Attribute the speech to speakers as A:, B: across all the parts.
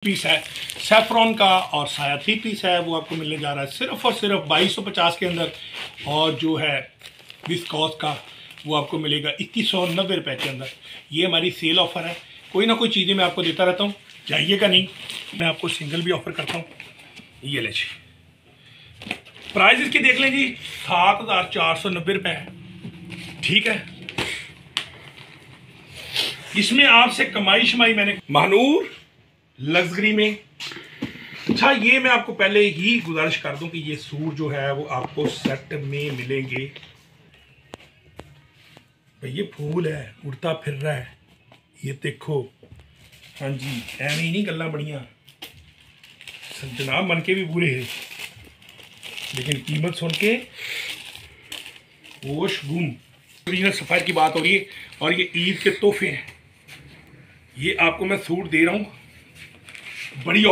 A: Piece है saffron का और साया 3 पीस है, वो आपको मिलने जा रहा है सिर्फ और सिर्फ 2250 के अंदर। और जो है विस्कॉस का वो आपको मिलेगा 2190 रुपये के अंदर। ये हमारी सेल ऑफ़र है। कोई ना कोई चीज़ें मैं आपको देता रहता हूँ, जाइएगा नहीं। मैं आपको सिंगल भी ऑफ़र करता हूँ। ये ले जी, प्राइस इसकी देख लें जी, 7490 रुपये है। ठीक है, इसमें आपसे कमाई शमाई मैंने महानूर लग्जरी में। अच्छा, ये मैं आपको पहले ही गुजारिश कर दूं कि ये सूट जो है वो आपको सेट में मिलेंगे। भाई ये फूल है, उड़ता फिर रहा है, ये देखो। हाँ जी, ऐਵੇਂ ही नहीं गल्ला बढ़िया जनाब, मन के भी बुरे है, लेकिन कीमत सुन के होश गुम। ओरिजिनल सफ़ायर की बात हो रही है और ये ईद के तोहफे हैं। ये आपको मैं सूट दे रहा हूँ बड़ी।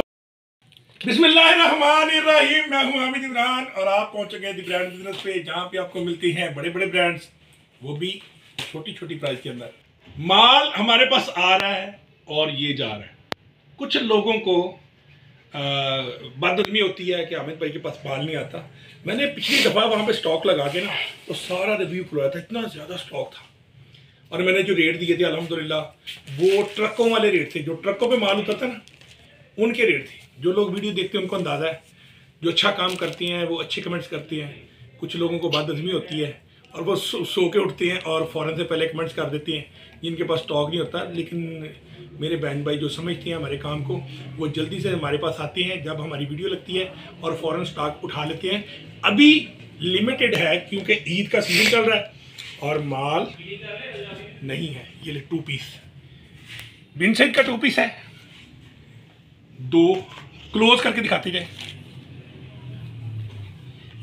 A: बिस्मिल्लाहिर्रहमानिर्रहीम, मैं हूं हामिद इमरान और आप पहुंच गए दी ब्रांड बिजनेस पे, जहां पे आपको मिलती हैं बड़े बड़े ब्रांड्स, वो भी छोटी छोटी प्राइस के अंदर। माल हमारे पास आ रहा है और ये जा रहा है। कुछ लोगों को बदअज़मी होती है कि हामिद भाई के पास माल नहीं आता। मैंने पिछली दफ़ा वहाँ पे स्टॉक लगा के ना तो सारा रिव्यू खुलवाया था, इतना ज़्यादा स्टॉक था। और मैंने जो रेट दिए थे अल्हम्दुलिल्लाह वो ट्रकों वाले रेट थे, जो ट्रकों पे माल उतरता ना उनके रेट थे। जो लोग वीडियो देखते हैं उनको अंदाज़ा है, जो अच्छा काम करते हैं वो अच्छे कमेंट्स करते हैं। कुछ लोगों को बदअज़मी होती है और वो सो के उठते हैं और फ़ौरन से पहले कमेंट्स कर देते हैं, जिनके पास स्टॉक नहीं होता। लेकिन मेरे बहन भाई जो समझते हैं हमारे काम को, वो जल्दी से हमारे पास आते हैं जब हमारी वीडियो लगती है और फ़ौरन स्टॉक उठा लेते हैं। अभी लिमिटेड है क्योंकि ईद का सीज़न चल रहा है और माल नहीं है। ये ले 2 पीस बिन सैयद का 2 पीस है। 2 क्लोज करके दिखाते जाए।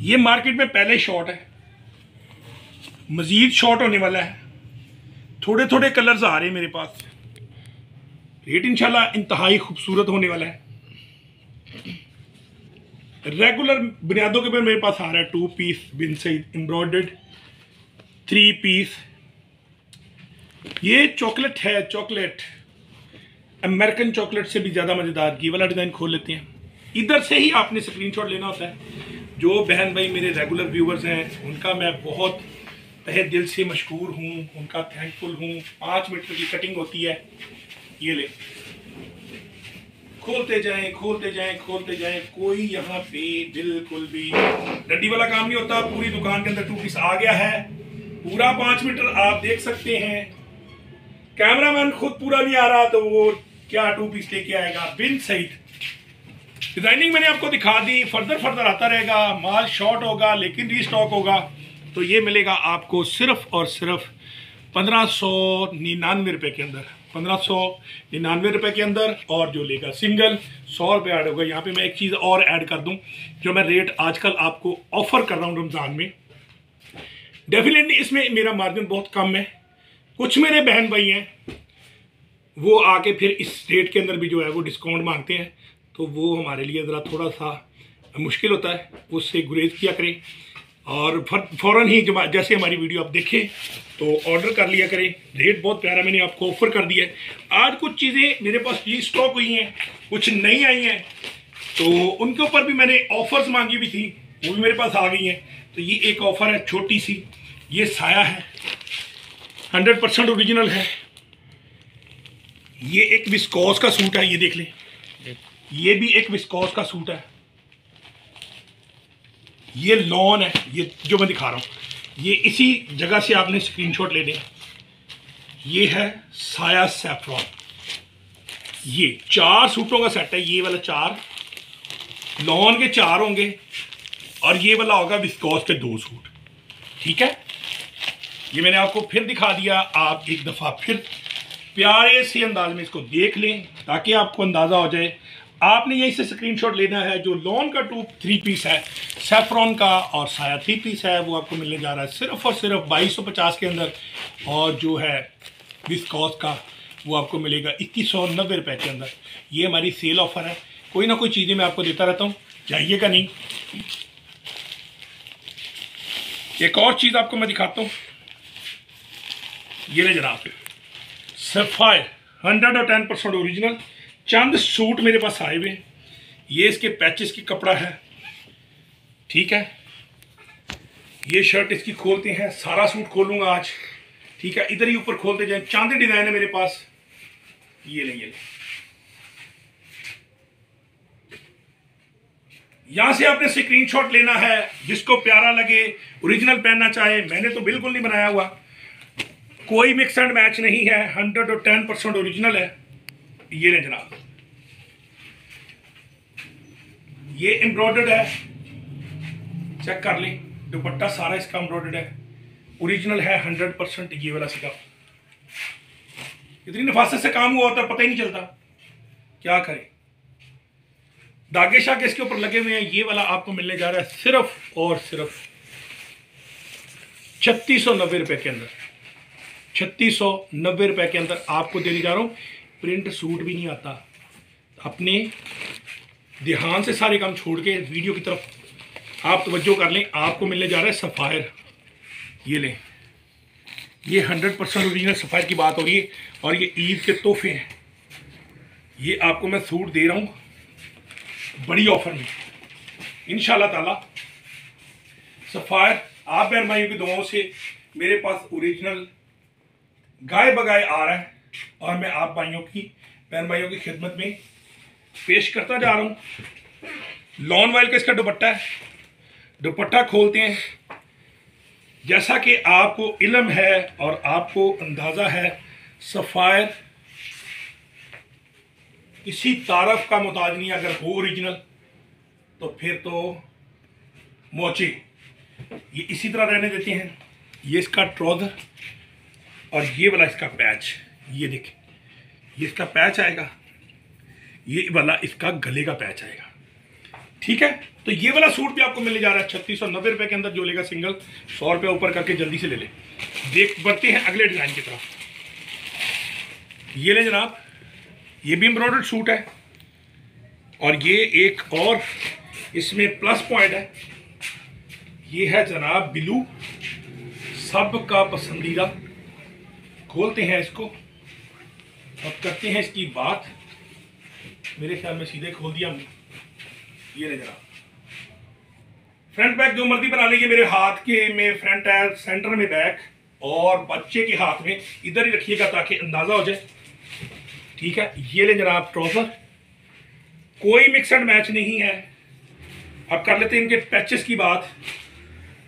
A: ये मार्केट में पहले शॉर्ट है, मजीद शॉर्ट होने वाला है। थोड़े थोड़े कलर्स आ रहे हैं मेरे पास। रेट इंशाल्लाह इंतहाई खूबसूरत होने वाला है। रेगुलर बुनियादों के ऊपर मेरे पास आ रहा है 2 पीस बिन सैयद एम्ब्रॉयडर्ड 3 पीस। ये चॉकलेट है, चॉकलेट अमेरिकन चॉकलेट से भी ज़्यादा मज़ेदार। ये वाला डिज़ाइन खोल लेते हैं। इधर से ही आपने स्क्रीनशॉट लेना होता है। जो बहन भाई मेरे रेगुलर व्यूवर्स हैं उनका मैं बहुत तहे दिल से मशकूर हूँ, उनका थैंकफुल हूँ। 5 मीटर की कटिंग होती है। ये ले, खोलते जाएं खोलते जाएं खोलते जाएं, कोई यहाँ पे बिल्कुल भी डंडी वाला काम नहीं होता। पूरी दुकान के अंदर 2 पीस आ गया है, पूरा 5 मीटर आप देख सकते हैं। कैमरामैन खुद पूरा नहीं आ रहा तो वो क्या 2 पीस लेके आएगा। बिन सैयद डिजाइनिंग मैंने आपको दिखा दी, फर्दर आता रहेगा। माल शॉर्ट होगा लेकिन रीस्टॉक होगा। तो ये मिलेगा आपको सिर्फ और सिर्फ 1599 रुपये के अंदर, 1599 रुपये के अंदर। और जो लेगा सिंगल 100 रुपये ऐड होगा। यहाँ पे मैं एक चीज़ और ऐड कर दूँ, जो मैं रेट आजकल आपको ऑफर कर रहा हूँ रमज़ान में। डेफिनेटली इसमें मेरा मार्जिन बहुत कम है। कुछ मेरे बहन भाई हैं वो आके फिर इस रेट के अंदर भी जो है वो डिस्काउंट मांगते हैं, तो वो हमारे लिए ज़रा थोड़ा सा मुश्किल होता है, उससे गुरेज किया करें। और फ़ौरन ही जैसे हमारी वीडियो आप देखें तो ऑर्डर कर लिया करें। रेट बहुत प्यारा मैंने आपको ऑफ़र कर दिया है। आज कुछ चीज़ें मेरे पास री स्टॉक हुई हैं, कुछ नई आई हैं, तो उनके ऊपर भी मैंने ऑफ़र्स मांगी भी थी, वो भी मेरे पास आ गई हैं। तो ये एक ऑफ़र है छोटी सी। ये साया है, 100% ओरिजिनल है। ये एक विस्कॉस का सूट है, ये देख लें। ये भी एक विस्कॉस का सूट है। ये लॉन है, ये जो मैं दिखा रहा हूँ, ये इसी जगह से आपने स्क्रीनशॉट ले लें। ये है साया सैफरॉन। ये 4 सूटों का सेट है। ये वाला 4 लॉन के 4 होंगे और ये वाला होगा विस्कॉस के 2 सूट। ठीक है, ये मैंने आपको फिर दिखा दिया। आप एक दफ़ा फिर प्यारे से अंदाज में इसको देख लें ताकि आपको अंदाज़ा हो जाए। आपने यहीं से स्क्रीनशॉट लेना है। जो लॉन का 3 पीस है सैफरॉन का और साया 3 पीस है, वो आपको मिलने जा रहा है सिर्फ और सिर्फ 2250 के अंदर। और जो है विस्कॉस का वो आपको मिलेगा 2190 रुपये के अंदर। ये हमारी सेल ऑफ़र है। कोई ना कोई चीज़ें मैं आपको देता रहता हूँ, जाइएगा नहीं। एक और चीज़ आपको मैं दिखाता हूँ। ये ले जनाब, सैफायर 110% ओरिजिनल। चंद सूट मेरे पास आए हुए हैं। ये इसके पैचेस की कपड़ा है, ठीक है। ये शर्ट इसकी खोलते हैं, सारा सूट खोलूंगा आज, ठीक है। इधर ही ऊपर खोलते जाए, चांदी डिजाइन है मेरे पास। ये ले यहां से आपने स्क्रीनशॉट लेना है, जिसको प्यारा लगे, ओरिजिनल पहनना चाहे। मैंने तो बिल्कुल नहीं बनाया हुआ, कोई मिक्स एंड मैच नहीं है, 110% ओरिजिनल है। ये ले जनाब, ये एम्ब्रॉयडर्ड है, चेक कर लें। दुपट्टा सारा इसका एम्ब्रॉयडर्ड है, ओरिजिनल है 100%। ये वाला सीधा इतनी नफासत से काम हुआ होता है, पता ही नहीं चलता। क्या करें, धागे शागे इसके ऊपर लगे हुए हैं। ये वाला आपको मिलने जा रहा है सिर्फ और सिर्फ 3690 रुपए के अंदर। 3690 रुपए के अंदर आपको देने जा रहा हूं। प्रिंट सूट भी नहीं आता। अपने ध्यान से सारे काम छोड़ के वीडियो की तरफ आप तवज्जो कर लें। आपको मिलने जा रहा है सफ़ायर। ये लें, ये 100% ओरिजिनल सफ़ायर की बात हो रही है, और ये ईद के तोहफे हैं। ये आपको मैं सूट दे रहा हूँ बड़ी ऑफर में इंशाल्लाह ताला। सफ़ायर आप बहन भाइयों की दुआओं से मेरे पास ओरिजिनल गाय बगाए आ रहा है, और मैं आप भाइयों की बहन भाइयों की खिदमत में पेश करता जा रहा हूँ। लॉन वाइल का इसका दुपट्टा है। दुपट्टा खोलते हैं, जैसा कि आपको इल्म है और आपको अंदाज़ा है, सफ़ायर किसी तारफ का मुताज नहीं। अगर हो ओरिजिनल तो फिर तो मोचे। ये इसी तरह रहने देते हैं। ये इसका ट्राउज़र और ये वाला इसका पैच, ये देखें, ये इसका पैच आएगा, ये वाला इसका गले का पैच आएगा, ठीक है। तो ये वाला सूट भी आपको मिलने जा रहा है 3690 रुपए के अंदर। जो लेगा सिंगल 100 रुपये ऊपर करके जल्दी से ले ले। देख बढ़ते हैं अगले डिज़ाइन की तरफ। ये ले जनाब, ये भी एम्ब्रॉयडर्ड सूट है, और ये एक और इसमें प्लस पॉइंट है। ये है जनाब ब्लू, सबका पसंदीदा। खोलते हैं इसको और करते हैं इसकी बात। मेरे ख्याल में सीधे खोल दिया हमने। ये ले जनाब, फ्रंट बैक जो मर्जी बना लीजिए। मेरे हाथ के में फ्रंट है, सेंटर में बैक, और बच्चे के हाथ में इधर ही रखिएगा ताकि अंदाजा हो जाए, ठीक है। ये ले जनाब ट्राउजर, कोई मिक्स एंड मैच नहीं है। अब कर लेते हैं इनके पैचेस की बात।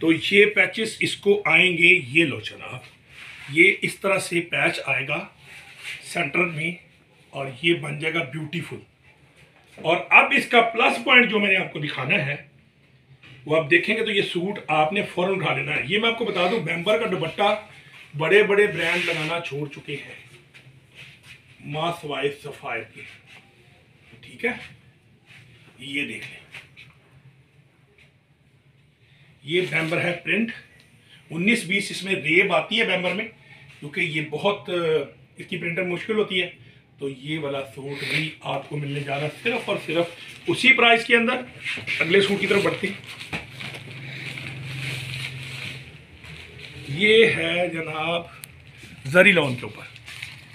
A: तो ये पैचेस इसको आएंगे, ये लो जनाब, ये इस तरह से पैच आएगा सेंटर में, और ये बन जाएगा ब्यूटीफुल। और अब इसका प्लस पॉइंट जो मैंने आपको दिखाना है वो आप देखेंगे तो ये सूट आपने फौरन उठा लेना है। ये मैं आपको बता दूं, बैम्बर का दुपट्टा बड़े बड़े ब्रांड लगाना छोड़ चुके हैं, मास वाइज सफ़ायर के, ठीक है। ये देख लें, ये बैम्बर है प्रिंट 19-20। इसमें रेब आती है बैम्बर में, क्योंकि ये बहुत इसकी प्रिंटर मुश्किल होती है। तो ये वाला सूट भी आपको मिलने जा रहा है सिर्फ और सिर्फ उसी प्राइस के अंदर। अगले सूट की तरफ बढ़ते हैं। ये है जनाब जरी लॉन के ऊपर,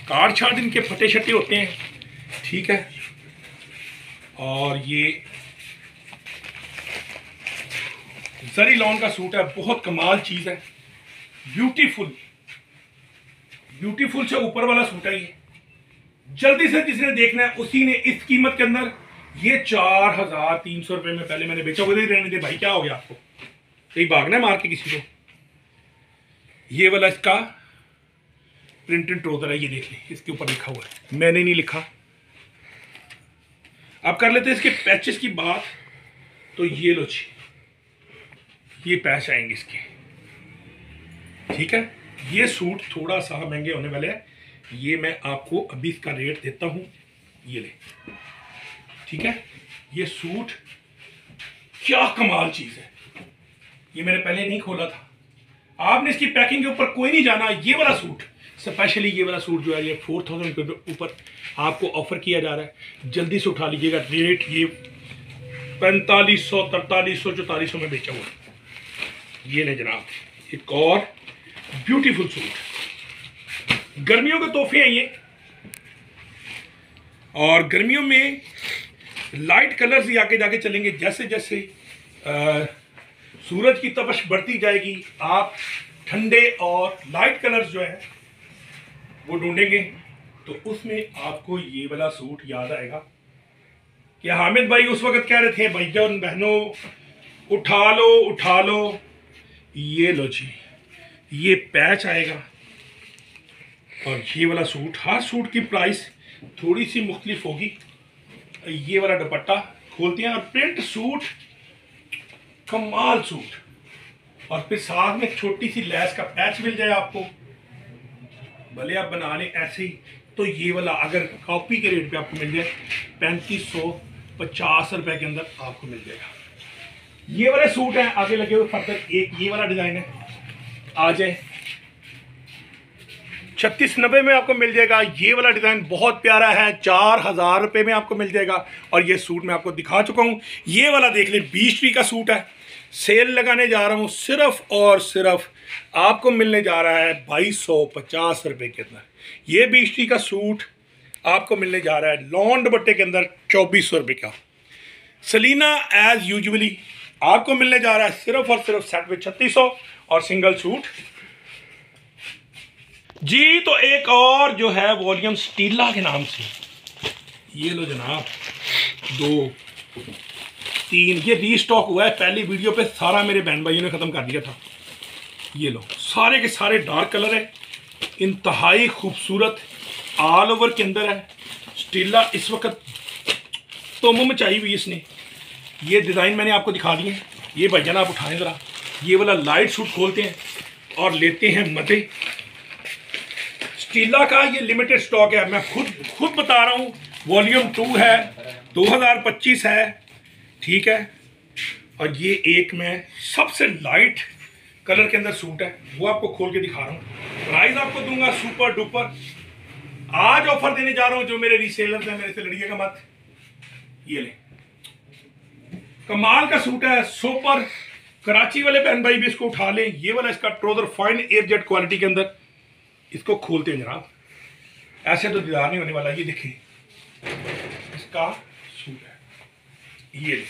A: कार्ड छाट इनके फटे शटे होते हैं, ठीक है। और ये जरी लॉन का सूट है, बहुत कमाल चीज़ है, ब्यूटीफुल। ब्यूटीफुल से ऊपर वाला सूट है ये। जल्दी से जिसने देखना है उसी ने इस कीमत के अंदर, ये 4300 रुपये में पहले मैंने बेचा। उधर ही रहने दे भाई, क्या हो गया आपको, कहीं भागना है मार के किसी को। ये वाला इसका प्रिंटेड ट्राउजर है, ये देख लें, इसके ऊपर लिखा हुआ है, मैंने नहीं लिखा। अब कर लेते हैं इसके पैचेस की बात। तो ये लो जी, ये पैच आएंगे इसके, ठीक है। ये सूट थोड़ा सा महंगे होने वाले हैं, ये मैं आपको अभी इसका रेट देता हूं, ये ले, ठीक है। ये सूट क्या कमाल चीज है, ये मैंने पहले नहीं खोला था। आपने इसकी पैकिंग के ऊपर कोई नहीं जाना। ये वाला सूट स्पेशली, ये वाला सूट जो है ये 4000 के ऊपर आपको ऑफर किया जा रहा है, जल्दी से उठा लीजिएगा। रेट ये 4500, 4300, 4400 में बेचा हुआ है। ये ले जनाब, एक और ब्यूटीफुल सूट, गर्मियों के तोहफे हैं ये। और गर्मियों में लाइट कलर्स ही आगे जाके चलेंगे। जैसे जैसे सूरज की तपश बढ़ती जाएगी, आप ठंडे और लाइट कलर्स जो है वो ढूंढेंगे, तो उसमें आपको ये वाला सूट याद आएगा कि हामिद भाई उस वक्त कह रहे थे भाईजान बहनों उठा लो, ये लो जी, ये पैच आएगा और ये वाला सूट। हर सूट की प्राइस थोड़ी सी मुख्तलिफ होगी। ये वाला दुपट्टा खोलते हैं और प्रिंट सूट, कमाल सूट, और फिर साथ में छोटी सी लैस का पैच मिल जाए आपको, भले आप बना लें ऐसे ही। तो ये वाला अगर कॉपी के रेट पे आपको मिल जाए 3550 रुपए के अंदर आपको मिल जाएगा। ये वाले सूट हैं आगे लगे हुए। फर्दर एक ये वाला डिजाइन है, आ जाए 3690 में आपको मिल जाएगा। ये वाला डिजाइन बहुत प्यारा है, 4000 रुपए में आपको मिल जाएगा। और ये सूट मैं आपको दिखा चुका हूँ। ये वाला देख लें, बीच ट्री का सूट है, सेल लगाने जा रहा हूँ, सिर्फ और सिर्फ आपको मिलने जा रहा है 2250 रुपए के अंदर। ये बीच ट्री का सूट आपको मिलने जा रहा है लॉन दुपट्टे के अंदर 2400 रुपये का। सलीना एज यूजुअली आपको मिलने जा रहा है सिर्फ और सिर्फ सेट में 3600 और सिंगल सूट जी। तो एक और जो है वॉल्यूम स्टीला के नाम से, ये लो जनाब, 2 3 ये रीस्टॉक हुआ है। पहली वीडियो पे सारा मेरे बहन भाइयों ने ख़त्म कर दिया था। ये लो, सारे के सारे डार्क कलर है, इंतहाई खूबसूरत, ऑल ओवर के अंदर है। स्टीला इस वक्त तो मुँह मचाई हुई इसने। ये डिज़ाइन मैंने आपको दिखा दिए। ये भैया आप उठाएं ज़रा, ये वाला लाइट सूट खोलते हैं और लेते हैं मज़े। स्टीला का ये लिमिटेड स्टॉक है, मैं खुद बता रहा हूँ। वॉल्यूम 2 है, 2025 है, ठीक है। और ये एक मैं सबसे लाइट कलर के अंदर सूट है, वो आपको खोल के दिखा रहा हूँ। प्राइस आपको दूंगा सुपर डुपर। आज ऑफर देने जा रहा हूँ, जो मेरे रीसेलर्स हैं मेरे से लड़िएगा मत। ये ले, कमाल का सूट है, सुपर। कराची वाले बहन भाई भी इसको उठा लें। ये वाला इसका trouser fine air jet quality के अंदर, इसको खोलते हैं जनाब, ऐसे तो दीदार नहीं होने वाला। ये देखिए इसका सूट है, ये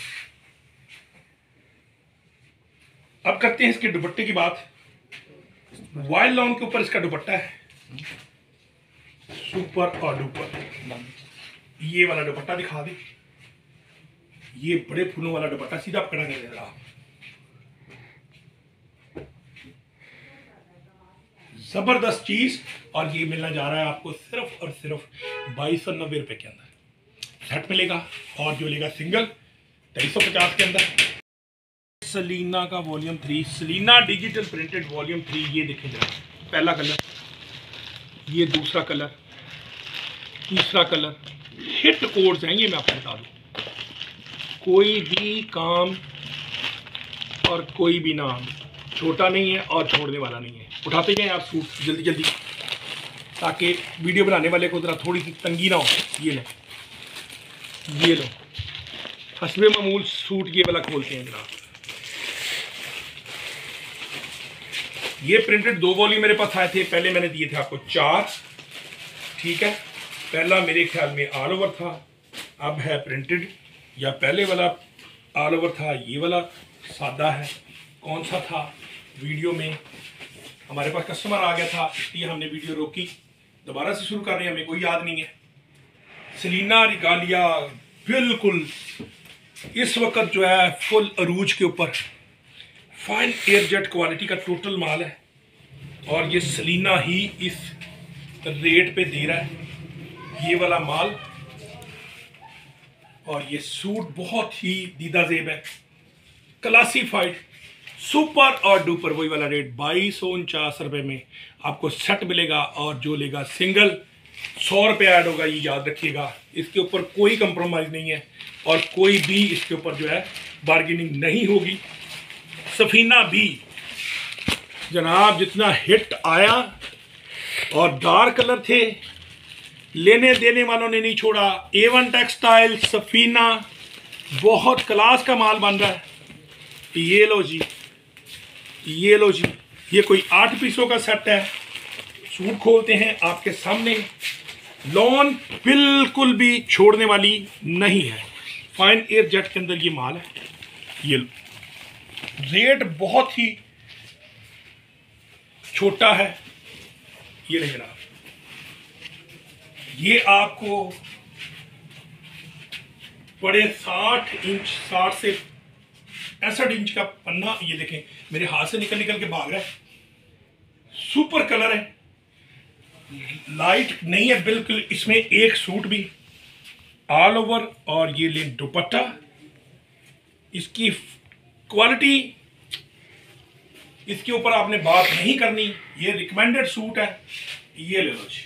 A: अब करते हैं इसके दुपट्टे की बात। वाइल्ड लॉन के ऊपर इसका दुपट्टा है, सुपर और डुपर। ये वाला दुपट्टा दिखा दे, ये बड़े फूलों वाला दुपट्टा, सीधा पकड़ा कर दे रहा, जबरदस्त चीज। और ये मिलना जा रहा है आपको सिर्फ और सिर्फ 2290 रुपए के अंदर सेट मिलेगा। और जो लेगा सिंगल 2350 के अंदर। सलीना का वॉल्यूम 3, सलीना डिजिटल प्रिंटेड वॉल्यूम 3। ये देखें जरा, पहला कलर, ये दूसरा कलर, तीसरा कलर, हिट कोड्स हैं ये, मैं आपको बता दूं। कोई भी काम और कोई भी नाम छोटा नहीं है और छोड़ने वाला नहीं है। उठाते जाएं आप सूट जल्दी जल्दी, ताकि वीडियो बनाने वाले को जरा थोड़ी सी तंगी ना हो। ये लो, ये लो, हस्बे मामूल सूट ये वाला खोलते हैं जरा। ये प्रिंटेड 2 वॉल्यूम मेरे पास आए थे, पहले मैंने दिए थे आपको 4, ठीक है। पहला मेरे ख्याल में ऑल ओवर था, अब है प्रिंटेड, या पहले वाला ऑल ओवर था, ये वाला सादा है। कौन सा था वीडियो में हमारे पास कस्टमर आ गया था, इसलिए हमने वीडियो रोकी, दोबारा से शुरू कर रहे हैं, हमें कोई याद नहीं है। सलीना रिगालिया बिल्कुल इस वक्त जो है फुल अरूज के ऊपर, फाइन एयर जेट क्वालिटी का टोटल माल है। और ये सलीना ही इस रेट पे दे रहा है ये वाला माल। और ये सूट बहुत ही दीदा जेब है, क्लासीफाइड, सुपर और डुपर। वही वाला रेट 2249 रुपये में आपको सेट मिलेगा। और जो लेगा सिंगल 100 रुपये ऐड होगा, ये याद रखिएगा। इसके ऊपर कोई कंप्रोमाइज़ नहीं है और कोई भी इसके ऊपर जो है बार्गेनिंग नहीं होगी। सफीना भी जनाब जितना हिट आया और डार्क कलर थे, लेने देने वालों ने नहीं छोड़ा। A1 टेक्सटाइल सफीना बहुत क्लास का माल बन रहा है। ये लो जी, ये लो जी, ये कोई 8 पीसों का सेट है। सूट खोलते हैं आपके सामने, लॉन बिल्कुल भी छोड़ने वाली नहीं है। फाइन एयर जेट के अंदर ये माल है। ये रेट बहुत ही छोटा है। ये नहीं जनाब, ये आपको बड़े 60 इंच 60 से 65 इंच का पन्ना, ये देखें मेरे हाथ से निकल निकल के भाग रहा है। सुपर कलर है, लाइट नहीं है बिल्कुल। इसमें एक सूट भी ऑल ओवर, और ये ले दुपट्टा। इसकी क्वालिटी, इसके ऊपर आपने बात नहीं करनी। ये रिकमेंडेड सूट है, ये ले लो जी।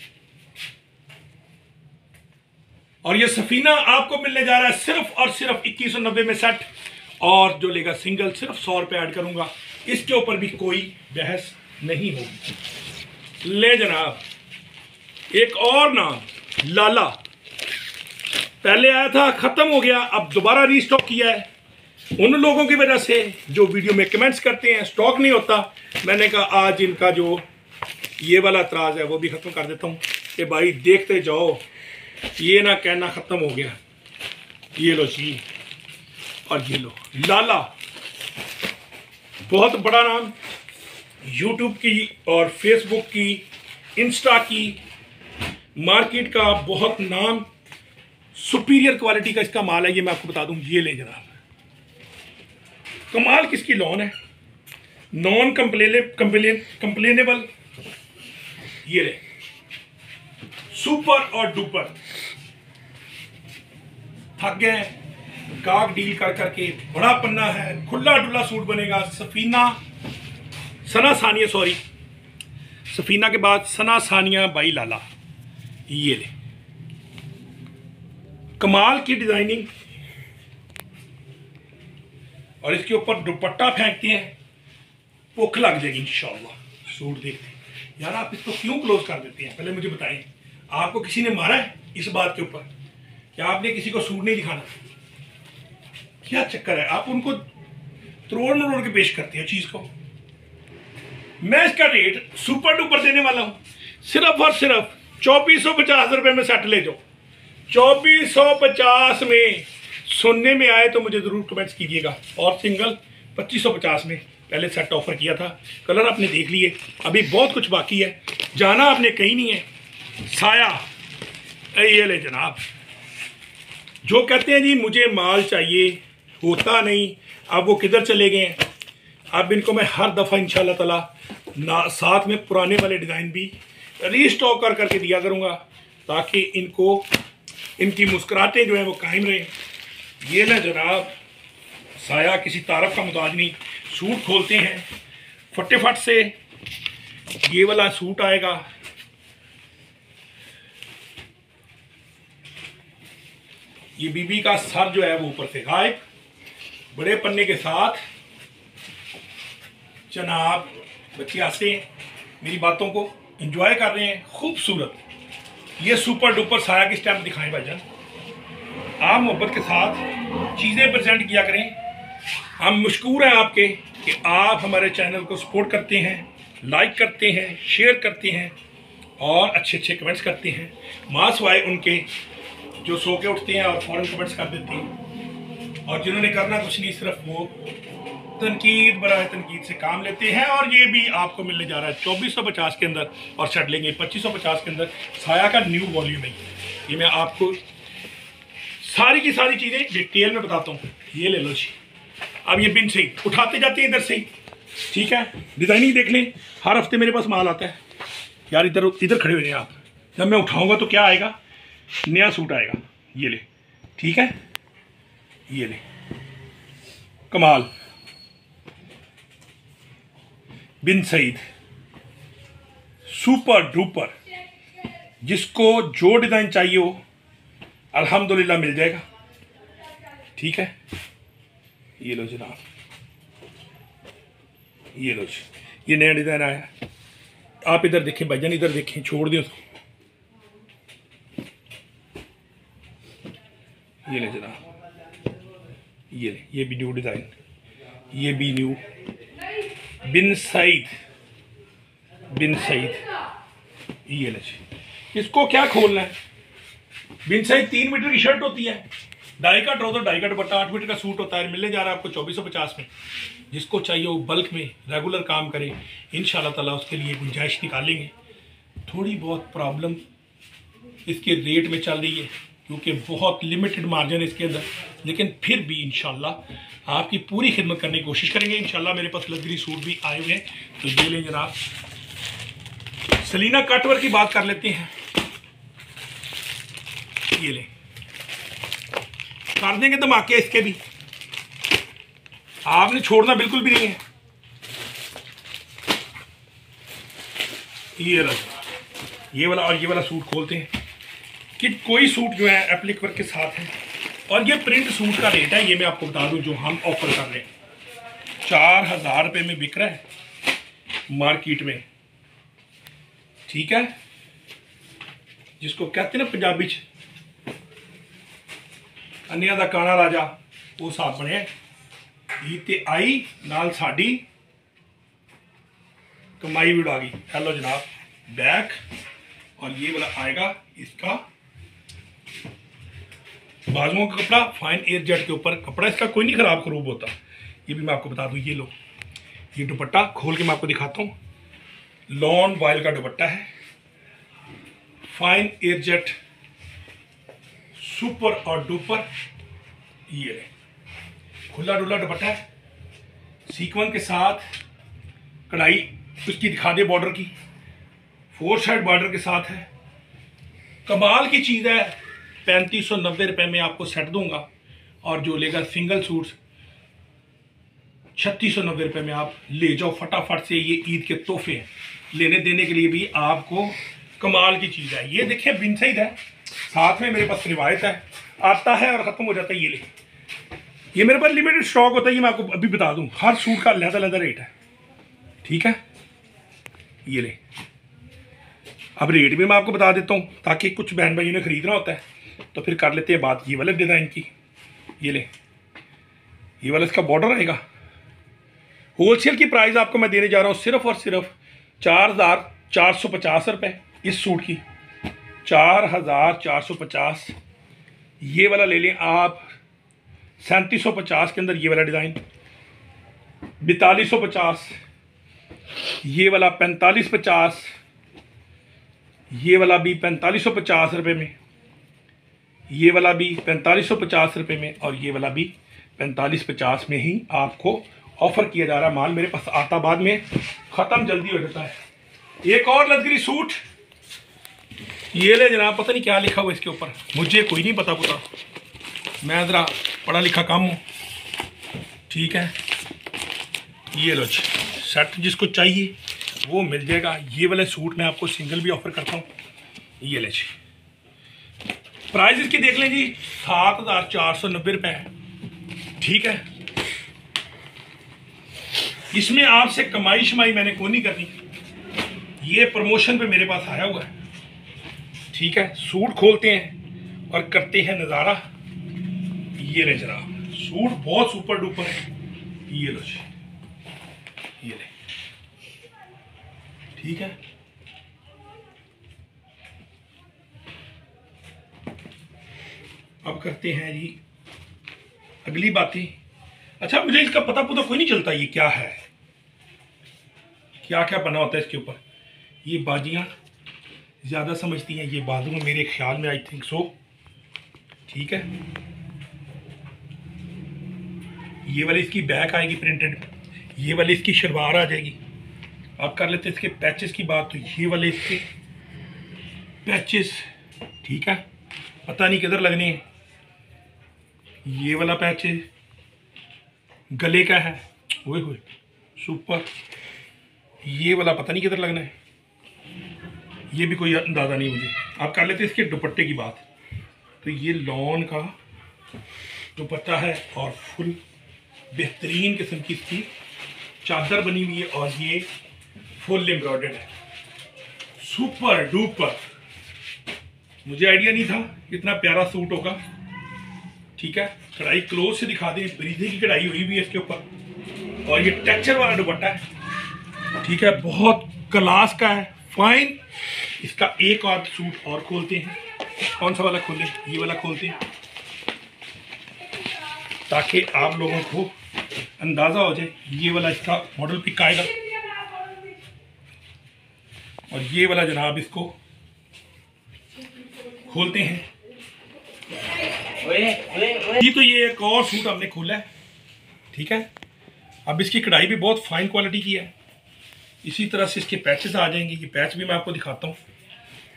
A: और ये सफीना आपको मिलने जा रहा है सिर्फ और सिर्फ 2190 में सेट, और जो लेगा सिंगल सिर्फ 100 रुपये ऐड करूंगा। इसके ऊपर भी कोई बहस नहीं होगी। ले जनाब, एक और नाम लाला, पहले आया था खत्म हो गया, अब दोबारा रीस्टॉक किया है। उन लोगों की वजह से जो वीडियो में कमेंट्स करते हैं स्टॉक नहीं होता, मैंने कहा आज इनका जो ये वाला एतराज़ है वो भी ख़त्म कर देता हूँ कि भाई देखते जाओ, ये ना कहना ख़त्म हो गया। ये लो जी, और ये लो लाला, बहुत बड़ा नाम, यूट्यूब की और फेसबुक की, इंस्टा की, मार्केट का बहुत नाम, सुपीरियर क्वालिटी का इसका माल है। ये मैं आपको बता दूं, ये ले जनाब, कमाल किसकी लॉन है, नॉन कंप्लेनेबल। ये ले सुपर और डुपर। थक गए गाहक डील कर करके, बड़ा पन्ना है, खुला डुला सूट बनेगा। सफीना सना सानिया, सॉरी सफीना के बाद सना सानिया बाई लाला। ये ले कमाल की डिजाइनिंग, और इसके ऊपर दुपट्टा फेंकते हैं, भुख लग जाएगी इंशाल्लाह। सूट देखते हैं यार, आप इसको क्यों क्लोज कर देते हैं, पहले मुझे बताएं। आपको किसी ने मारा है इस बात के ऊपर कि आपने किसी को सूट नहीं दिखाना? क्या चक्कर है, आप उनको तोड़ मरोड़ के पेश करते हैं चीज को। मैं इसका रेट सुपर डुपर देने वाला हूं, सिर्फ और सिर्फ 2450 रुपए में सेट ले जाओ। 2450 में सुनने में आए तो मुझे जरूर कमेंट्स कीजिएगा। और सिंगल 2550 में पहले सेट ऑफर किया था, कलर आपने देख लिए, अभी बहुत कुछ बाकी है, जाना आपने कहीं नहीं है। साया, ये ले जनाब, जो कहते हैं जी मुझे माल चाहिए होता नहीं, अब वो किधर चले गए हैं। अब इनको मैं हर दफ़ा इंशाल्लाह ताला साथ में पुराने वाले डिज़ाइन भी रीस्टॉक कर करके दिया करूँगा, ताकि इनको इनकी मुस्कुराहटें जो हैं वो कायम रहें। ये ना जनाब, साया किसी तारफ का मुताज नहीं। सूट खोलते हैं फटाफट से, ये वाला सूट आएगा। ये बीबी का सर जो है वो ऊपर से गायब, बड़े पन्ने के साथ। जनाब बच्चे हंसते हैं, मेरी बातों को एंजॉय कर रहे हैं, खूबसूरत। ये सुपर डुपर साया की स्टैम्प दिखाएं भाईजान। आप मोहब्बत के साथ चीज़ें प्रेजेंट किया करें। हम मशकूर हैं आपके कि आप हमारे चैनल को सपोर्ट करते हैं, लाइक करते हैं, शेयर करते हैं और अच्छे अच्छे कमेंट्स करते हैं। माँ सिवाय उनके जो सो के उठते हैं और फ़ौरन कमेंट्स कर देते हैं, और जिन्होंने करना कुछ नहीं, सिर्फ वो तनकीद बराए तनकीद से काम लेते हैं। और ये भी आपको मिलने जा रहा है 2450 के अंदर, और सेट लेंगे 2550 के अंदर। साया का न्यू वॉल्यूम है ये, मैं आपको सारी की सारी चीज़ें डिटेल में बताता हूँ। ये ले लो जी, अब ये बिन से उठाते जाते हैं इधर से, ठीक है। डिज़ाइनिंग देख लें, हर हफ्ते मेरे पास माल आता है यार। इधर इधर खड़े हो जाए आप, जब मैं उठाऊँगा तो क्या आएगा, नया सूट आएगा। ये ले, ठीक है, ये ले कमाल बिन सईद, सुपर डुपर। जिसको जो डिज़ाइन चाहिए हो अल्हम्दुलिल्लाह मिल जाएगा, ठीक है। ये लो जनाब, ये लो जी, ये नया डिज़ाइन आया। आप इधर देखें भाईजान, इधर देखें, छोड़ दें उसको। ये ले जनाब, ये ले, ये भी न्यू डिज़ाइन, ये भी न्यू बिन सईद, बिन सईद। ये ले जी, इसको क्या खोलना है, बिन साइज 3 मीटर की शर्ट होती है, 2.5 का ट्राउजर, 2.5 का दुपट्टा, 8 मीटर का सूट होता है। मिलने जा रहा है आपको 2450 में। जिसको चाहिए वो बल्क में रेगुलर काम करे, इंशाल्लाह ताला उसके लिए गुंजाइश निकालेंगे। थोड़ी बहुत प्रॉब्लम इसके रेट में चल रही है क्योंकि बहुत लिमिटेड मार्जिन है इसके अंदर, लेकिन फिर भी इंशाल्लाह आपकी पूरी खिदमत करने की कोशिश करेंगे। इंशाल्लाह मेरे पास लग्जरी सूट भी आए हुए हैं, तो ये लें जनाब। सलीना कटवर्क की बात कर लेते हैं, ये लें, कर देंगे धमाके इसके भी, आपने छोड़ना बिल्कुल भी नहीं है। ये वाला और ये वाला सूट खोलते हैं कि कोई सूट जो है एप्लिक वर्क के साथ है, और ये प्रिंट सूट का रेट है, ये मैं आपको बता दूं जो हम ऑफर कर रहे हैं, 4000 रुपये में बिक रहा है मार्केट में, ठीक है। जिसको कहते हैं ना पंजाबी च अन्निया दा काना राजा, वो साथ बने। ईद ते आई नाल साड़ी कमाई भी उड़ा गई। हेलो जनाब, बैक, और ये वाला आएगा इसका बाजुओं का कपड़ा, फाइन एयर जेट के ऊपर कपड़ा, इसका कोई नहीं खराब खरूब होता, ये भी मैं आपको बता दूं। ये लो, ये दुपट्टा खोल के मैं आपको दिखाता हूँ, लॉन वॉयल का दुपट्टा है, फाइन एयर जेट, सुपर और डुपर। ये खुला डुला दुपट्टा है, सीक्वेंस के साथ कढ़ाई उसकी दिखा दे बॉर्डर की, 4 साइड बॉर्डर के साथ है, कमाल की चीज़ है। 3590 रुपये में आपको सेट दूंगा, और जो लेगा सिंगल सूट्स 3690 रुपये में आप ले जाओ फटाफट से। ये ईद के तोहफे हैं, लेने देने के लिए भी आपको कमाल की चीज़ है। ये देखें बिन सईद है, साथ में मेरे पास रिवायत है, आता है और ख़त्म हो जाता है। ये ले, ये मेरे पास लिमिटेड स्टॉक होता है, ये मैं आपको अभी बता दूं, हर सूट का अलग-अलग रेट है, ठीक है। ये ले, अब रेट भी मैं आपको बता देता हूँ ताकि कुछ बहन भाइयों ने खरीदना होता है तो फिर कर लेते हैं बात ये वाले डिज़ाइन की। ये ले, ये वाला इसका बॉर्डर आएगा। होलसेल की प्राइस आपको मैं देने जा रहा हूँ सिर्फ और सिर्फ 4450 रुपये इस सूट की, 4450। ये वाला ले लें आप 3750 के अंदर, ये वाला डिज़ाइन 4250, ये वाला 4550, ये वाला भी 4550 रुपये में, ये वाला भी 4550 रुपये में, और ये वाला भी 4550 में ही आपको ऑफर किया जा रहा है। माल मेरे पास आता बाद में ख़त्म जल्दी हो जाता है। एक और लग्जरी सूट ये ले जनाब, पता नहीं क्या लिखा हुआ इसके ऊपर, मुझे कोई नहीं पता, मैं ज़रा पढ़ा लिखा कम हूँ, ठीक है। ये लो जी, सेट जिसको चाहिए वो मिल जाएगा। ये वाले सूट मैं आपको सिंगल भी ऑफर करता हूँ। ये ले जी, प्राइस इसकी देख लें जी, 7490 रुपये है, ठीक है। इसमें आपसे कमाई शमाई मैंने कोई नहीं करनी, ये प्रमोशन पे मेरे पास आया हुआ है, ठीक है। सूट खोलते हैं और करते हैं नज़ारा। ये ले जनाब, सूट बहुत सुपर डुपर है। ये लो जी, ये ले, ठीक है। अब करते हैं जी अगली बातें। अच्छा, मुझे इसका पता कोई नहीं चलता, ये क्या है, क्या क्या बना होता है इसके ऊपर। ये बाजियां ज़्यादा समझती हैं, ये बाजू में मेरे ख्याल में आई थिंक सो, ठीक है। ये वाली इसकी बैक आएगी प्रिंटेड, ये वाली इसकी शलवार आ जाएगी। आप कर लेते हैं इसके पैचेस की बात, तो ये वाले इसके पैचेस, ठीक है, पता नहीं किधर लगने हैं। ये वाला पैच गले का है, ओए होए सुपर। ये वाला पता नहीं किधर लगना है, ये भी कोई अंदाज़ा नहीं मुझे। आप कर लेते हैं इसके दुपट्टे की बात, तो ये लॉन का दुपट्टा है और फुल बेहतरीन किस्म की इसकी चादर बनी हुई है, और ये फुल एम्ब्रॉयडर्ड है, सुपर डुपर। मुझे आइडिया नहीं था इतना प्यारा सूट होगा, ठीक है। कढ़ाई क्लोज से दिखा दें, ब्रीजे की कढ़ाई हुई भी है इसके ऊपर, और ये टेक्सचर वाला दुपट्टा है, ठीक है, बहुत क्लास का है, फाइन। इसका एक और सूट और खोलते हैं, कौन सा वाला खोले? ये वाला खोलते हैं ताकि आप लोगों को अंदाज़ा हो जाए। ये वाला इसका मॉडल पिक आएगा और ये वाला जनाब इसको खोलते हैं। जी तो ये एक और सूट हमने खोला है, ठीक है। अब इसकी कढ़ाई भी बहुत फाइन क्वालिटी की है। इसी तरह से इसके पैचेस आ जाएंगे। ये पैच भी मैं आपको दिखाता हूँ।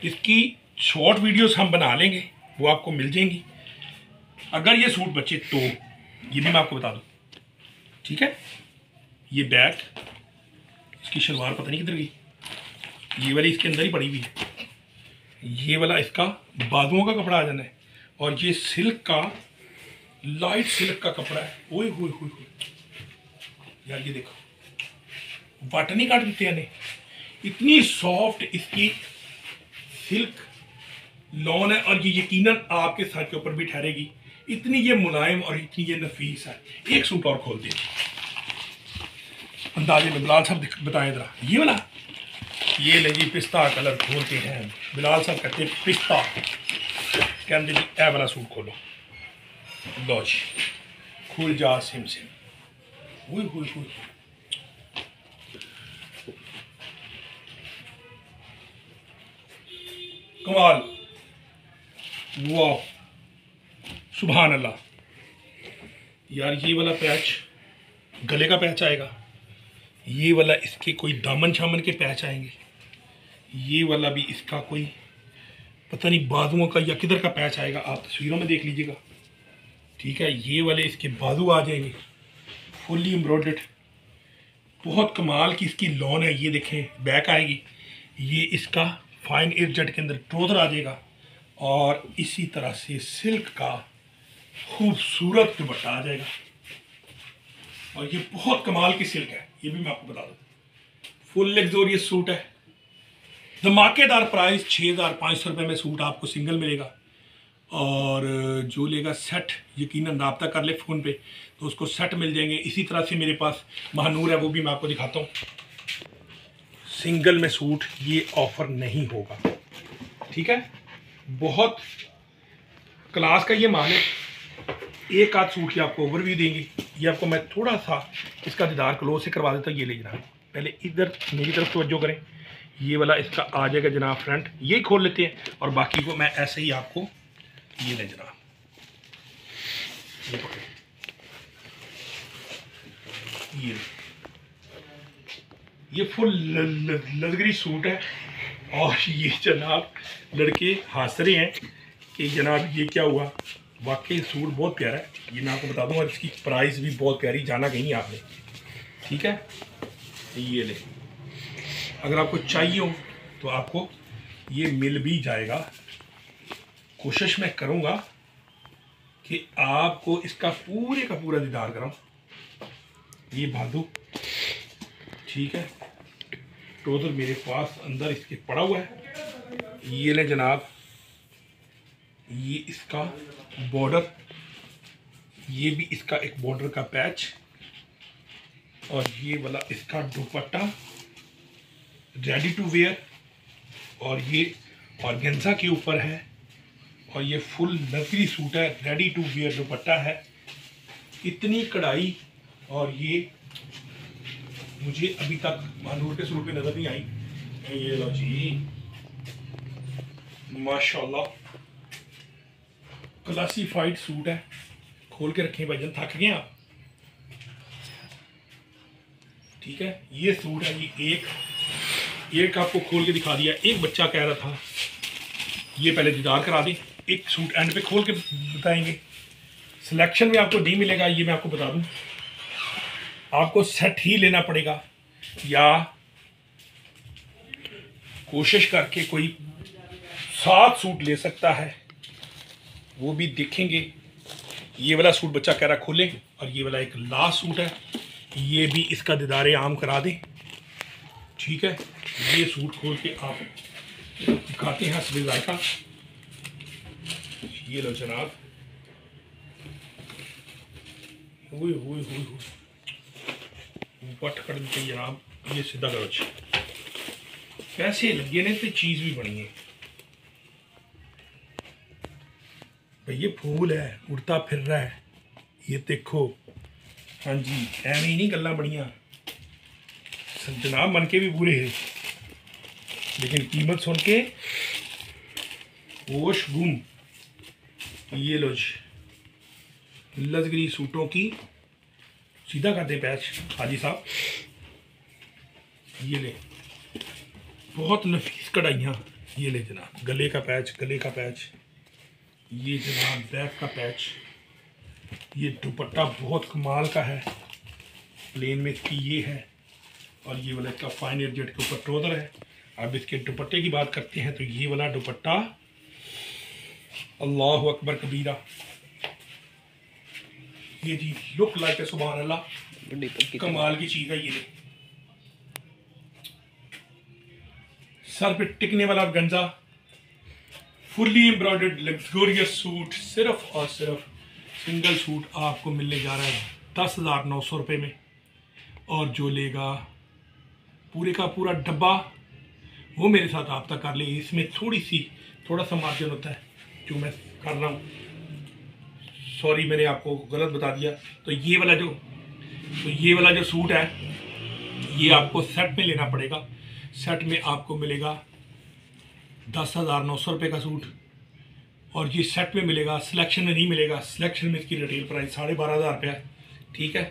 A: इसकी शॉर्ट वीडियोस हम बना लेंगे, वो आपको मिल जाएंगी अगर ये सूट बचे तो। ये भी मैं आपको बता दूँ, ठीक है। ये बैक, इसकी शलवार पता नहीं किधर गई, ये वाली इसके अंदर ही पड़ी हुई है। ये वाला इसका बाजुओं का कपड़ा आ जाना है और ये सिल्क का, लाइट सिल्क का कपड़ा है। ओए होए होए यार, ये देखो वाट नहीं काट देते यानी, इतनी सॉफ्ट इसकी सिल्क लॉन है और ये यकीनन आपके सर के ऊपर भी ठहरेगी। इतनी ये मुलायम और इतनी ये नफीस है। एक सूट और खोल दे अंदाजे में। बिलाल साहब बताएं जरा, ये वाला, ये ले जी पिस्ता कलर खोलते हैं। बिलाल साहब कहते हैं पिस्ता, कहते जी ए वाला सूट खोलो। लो जी, खुल जा सिम सिम। हुई हुई हुई, कमाल, वाह, सुभान अल्लाह। यार ये वाला पैच गले का पैच आएगा, ये वाला इसके कोई दामन शामन के पैच आएंगे, ये वाला भी इसका कोई पता नहीं बाजुओं का या किधर का पैच आएगा, आप तस्वीरों में देख लीजिएगा, ठीक है। ये वाले इसके बाजू आ जाएंगे फुल्ली एम्ब्रॉयडर्ड, बहुत कमाल की इसकी लॉन है। ये देखें बैक आएगी, ये इसका फाइन एयरजेट के अंदर ट्रोजर आ जाएगा और इसी तरह से सिल्क का खूबसूरत दुपट्टा आ जाएगा। और ये बहुत कमाल की सिल्क है, ये भी मैं आपको बता दूं। फुल लग्जोरियस सूट है, धमाकेदार प्राइस 6500 रुपये में सूट आपको सिंगल मिलेगा। और जो लेगा सेट यकीनन रब्ता कर ले फ़ोन पे तो उसको सेट मिल जाएंगे। इसी तरह से मेरे पास महानूर है, वो भी मैं आपको दिखाता हूँ। सिंगल में सूट ये ऑफ़र नहीं होगा, ठीक है। बहुत क्लास का ये माल है। एक आध सूट की आपको ओवरव्यू देंगे। ये आपको मैं थोड़ा सा इसका दीदार क्लोज से करवा देता हूँ। ये ले जनाब, पहले इधर मेरी तरफ तवज्जो करें। ये वाला इसका आ जाएगा जनाब फ्रंट, ये खोल लेते हैं और बाकी को मैं ऐसे ही आपको, ये ले जनाब, ये फुल लग्जरी सूट है। और ये जनाब लड़के हंस रहे हैं कि जनाब ये क्या हुआ। वाकई सूट बहुत प्यारा है, ये मैं आपको बता दूं। और इसकी प्राइस भी बहुत प्यारी, जाना कहीं आपने, ठीक है। ये ले, अगर आपको चाहिए हो तो आपको ये मिल भी जाएगा। कोशिश मैं करूँगा कि आपको इसका पूरे का पूरा दीदार कराऊँ। ये बाजू, ठीक है, ट्रोज़र मेरे पास अंदर इसके पड़ा हुआ है। ये ले जनाब, ये इसका बॉर्डर, ये भी इसका एक बॉर्डर का पैच और ये वाला इसका दुपट्टा रेडी टू वेयर। और ये ऑर्गेन्जा के ऊपर है और ये फुल लग्जरी सूट है, रेडी टू वेयर दुपट्टा है। इतनी कढ़ाई और ये मुझे अभी तक महानूर के सूट पे नजर नहीं आई। ये लो जी, माशाल्लाह क्लासीफाइड सूट है। खोल के रखें भाईजान, थक गए आप, ठीक है। ये सूट है, ये एक आपको खोल के दिखा दिया। एक बच्चा कह रहा था ये पहले दीदार करा दें, एक सूट एंड पे खोल के बताएंगे। सिलेक्शन में आपको नहीं मिलेगा, ये मैं आपको बता दूं। आपको सेट ही लेना पड़ेगा या कोशिश करके कोई 7 सूट ले सकता है, वो भी देखेंगे। ये वाला सूट बच्चा कह रहा खोलें और ये वाला एक लास्ट सूट है, ये भी इसका दीदारे आम करा दें, ठीक है। ये सूट खोल के आप दिखाते हैं हस्बे जायका। ये लो जनाब, हुई वट कर देते जनाब। ये सीधा करो, पैसे लगे ने तो चीज़ भी बनी है। तो ये फूल है, उड़ता फिर रहा है, ये देखो। हाँ जी, ऐਵੇਂ ही नहीं गल्लां बड़ियां जनाब, मन के भी पूरे है, लेकिन कीमत सुन के होश गुम। ये लो जी, लजगरी सूटों की, सीधा कर दे पैच हाजी साहब, ये ले, बहुत नफीस कढ़ाइयाँ। ये ले जनाब, गले का पैच, गले का पैच, ये जनाब बैक का पैच। ये दुपट्टा बहुत कमाल का है, प्लेन में इसकी ये है, और ये वाला इसका फाइन एयरजेट के ऊपर ट्रोजर है। अब इसके दुपट्टे की बात करते हैं तो ये वाला दुपट्टा अल्लाह अकबर कबीरा, ये जी लुक लाइक सुभान अल्लाह, कमाल की चीज़ है। ये सर पे टिकने वाला गंजा, फुल्ली एम्ब्रॉयडर्ड लग्जोरियस सूट, सिर्फ और सिर्फ सिंगल सूट आपको मिलने जा रहा है 10,900 रुपये में। और जो लेगा पूरे का पूरा डब्बा वो मेरे साथ रब्ता कर ले। इसमें थोड़ा सा मार्जिन होता है जो मैं कर रहा हूँ, सॉरी मैंने आपको गलत बता दिया। तो ये वाला जो सूट है ये आपको सेट में लेना पड़ेगा। सेट में आपको मिलेगा 10,900 रुपये का सूट, और ये सेट में मिलेगा, सिलेक्शन में नहीं मिलेगा। सिलेक्शन में इसकी रिटेल प्राइस 12,500 रुपया है। ठीक है,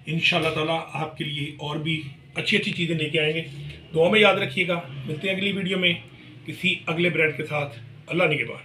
A: इंशाल्लाह ताला आपके लिए और भी अच्छी चीज़ें लेके आएंगे। दुआ में याद रखिएगा। मिलते हैं अगली वीडियो में किसी अगले ब्रांड के साथ। अल्लाह निगहबान।